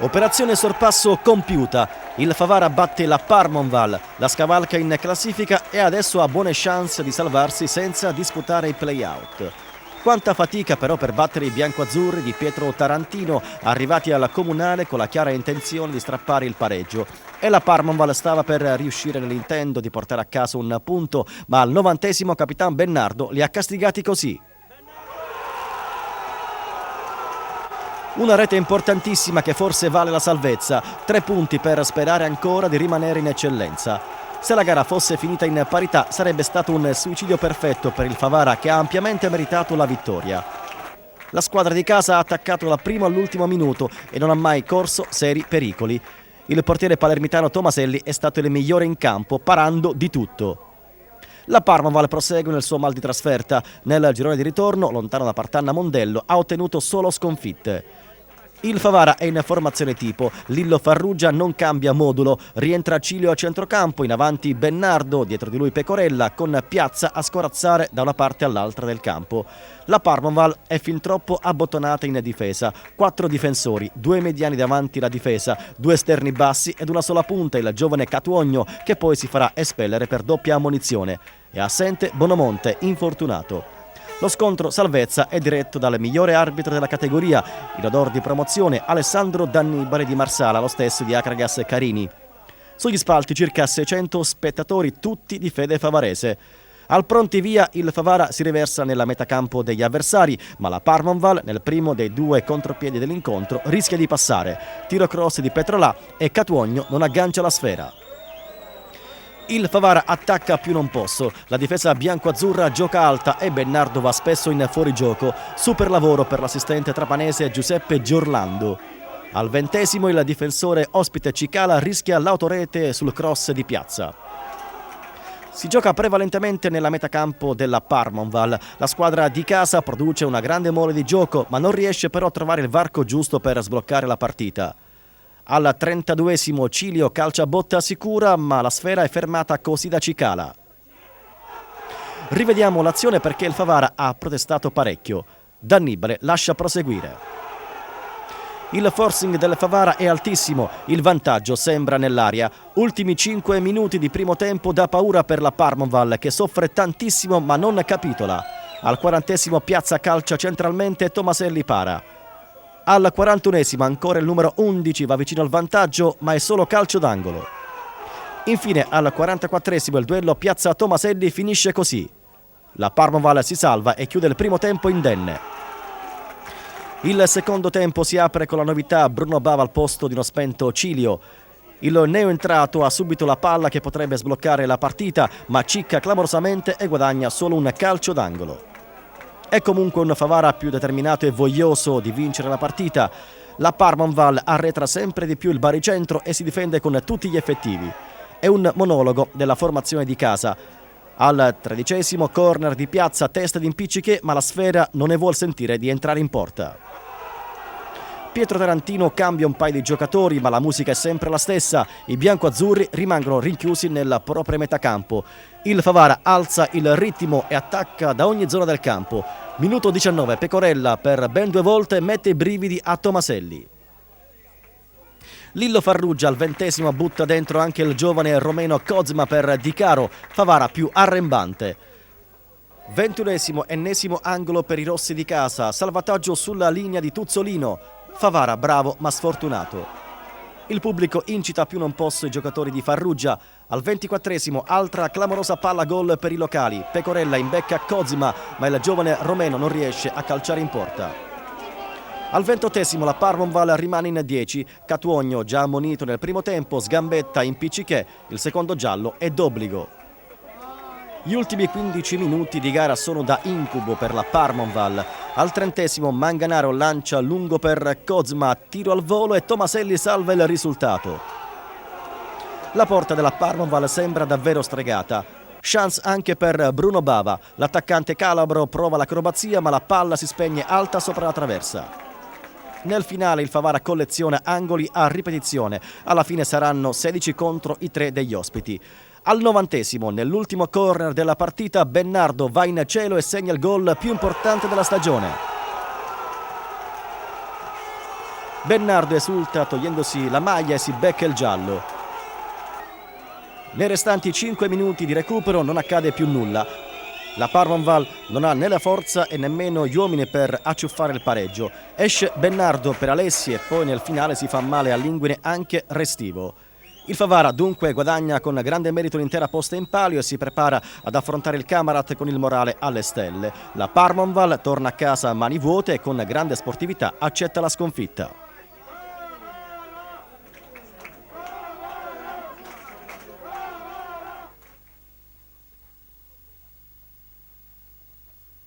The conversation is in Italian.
Operazione sorpasso compiuta. Il Favara batte la Parmonval, la scavalca in classifica e adesso ha buone chance di salvarsi senza disputare i play-out. Quanta fatica però per battere i biancoazzurri di Pietro Tarantino, arrivati alla comunale con la chiara intenzione di strappare il pareggio. E la Parmonval stava per riuscire nell'intento di portare a casa un punto, ma al 90° Capitan Bernardo li ha castigati così. Una rete importantissima che forse vale la salvezza, 3 punti per sperare ancora di rimanere in eccellenza. Se la gara fosse finita in parità sarebbe stato un suicidio perfetto per il Favara che ha ampiamente meritato la vittoria. La squadra di casa ha attaccato dal primo all'ultimo minuto e non ha mai corso seri pericoli. Il portiere palermitano Tomaselli è stato il migliore in campo, parando di tutto. La Parmonval prosegue nel suo mal di trasferta. Nel girone di ritorno, lontano da Partanna Mondello, ha ottenuto solo sconfitte. Il Favara è in formazione tipo, Lillo Farrugia non cambia modulo, rientra Cilio a centrocampo, in avanti Bernardo, dietro di lui Pecorella, con Piazza a scorazzare da una parte all'altra del campo. La Parmonval è fin troppo abbottonata in difesa, 4 difensori, 2 mediani davanti la difesa, 2 esterni bassi ed una sola punta, il giovane Catuogno, che poi si farà espellere per doppia ammonizione. È assente Bonomonte, infortunato. Lo scontro salvezza è diretto dal migliore arbitro della categoria, in odor di promozione Alessandro D'Annibale di Marsala, lo stesso di Acragas Carini. Sugli spalti circa 600 spettatori, tutti di fede favarese. Al pronti via il Favara si riversa nella metacampo degli avversari, ma la Parmonval, nel primo dei 2 contropiedi dell'incontro, rischia di passare. Tiro cross di Petrolà e Catuogno non aggancia la sfera. Il Favara attacca più non posso, la difesa bianco-azzurra gioca alta e Bernardo va spesso in fuorigioco, super lavoro per l'assistente trapanese Giuseppe Giorlando. Al 20° il difensore ospite Cicala rischia l'autorete sul cross di Piazza. Si gioca prevalentemente nella metacampo della Parmonval, la squadra di casa produce una grande mole di gioco ma non riesce però a trovare il varco giusto per sbloccare la partita. Al 32° Cilio calcia botta sicura, ma la sfera è fermata così da Cicala. Rivediamo l'azione perché il Favara ha protestato parecchio. D'Annibale lascia proseguire. Il forcing del Favara è altissimo, il vantaggio sembra nell'aria. Ultimi 5 minuti di primo tempo da paura per la Parmonval che soffre tantissimo ma non capitola. Al 40° Piazza calcia centralmente e Tomaselli para. Al 41° ancora il numero 11 va vicino al vantaggio, ma è solo calcio d'angolo. Infine al 44° il duello Piazza Tomaselli finisce così. La Parmonval si salva e chiude il primo tempo indenne. Il secondo tempo si apre con la novità Bruno Bava al posto di uno spento Cilio. Il neoentrato ha subito la palla che potrebbe sbloccare la partita, ma cicca clamorosamente e guadagna solo un calcio d'angolo. È comunque un Favara più determinato e voglioso di vincere la partita. La Parmonval arretra sempre di più il baricentro e si difende con tutti gli effettivi. È un monologo della formazione di casa. Al 13° corner di Piazza, testa di impicciche, ma la sfera non ne vuol sentire di entrare in porta. Pietro Tarantino cambia un paio di giocatori, ma la musica è sempre la stessa. I biancoazzurri rimangono rinchiusi nella propria metacampo. Il Favara alza il ritmo e attacca da ogni zona del campo. Minuto 19, Pecorella per ben 2 volte mette i brividi a Tomaselli. Lillo Farrugia al 20° butta dentro anche il giovane romeno Kozma per Di Caro. Favara più arrembante. 21° ennesimo angolo per i rossi di casa. Salvataggio sulla linea di Tuzzolino. Favara bravo ma sfortunato. Il pubblico incita più non posso i giocatori di Farrugia. Al 24° altra clamorosa palla gol per i locali. Pecorella imbecca Kozma, ma il giovane romeno non riesce a calciare in porta. Al 28° la Parmonval rimane in 10. Catuogno, già ammonito nel primo tempo, sgambetta in picciché. Il secondo giallo è d'obbligo. Gli ultimi 15 minuti di gara sono da incubo per la Parmonval. Al 30° Manganaro lancia lungo per Kozma, tiro al volo e Tomaselli salva il risultato. La porta della Parmonval sembra davvero stregata. Chance anche per Bruno Bava. L'attaccante calabro prova l'acrobazia, ma la palla si spegne alta sopra la traversa. Nel finale il Favara colleziona angoli a ripetizione. Alla fine saranno 16 contro i 3 degli ospiti. Al 90°, nell'ultimo corner della partita, Bernardo va in cielo e segna il gol più importante della stagione. Bernardo esulta togliendosi la maglia e si becca il giallo. Nei restanti 5 minuti di recupero non accade più nulla. La Parmonval non ha né la forza e nemmeno gli uomini per acciuffare il pareggio. Esce Bernardo per Alessi e poi nel finale si fa male all'inguine anche Restivo. Il Favara dunque guadagna con grande merito l'intera posta in palio e si prepara ad affrontare il Camarat con il morale alle stelle. La Parmonval torna a casa a mani vuote e con grande sportività accetta la sconfitta.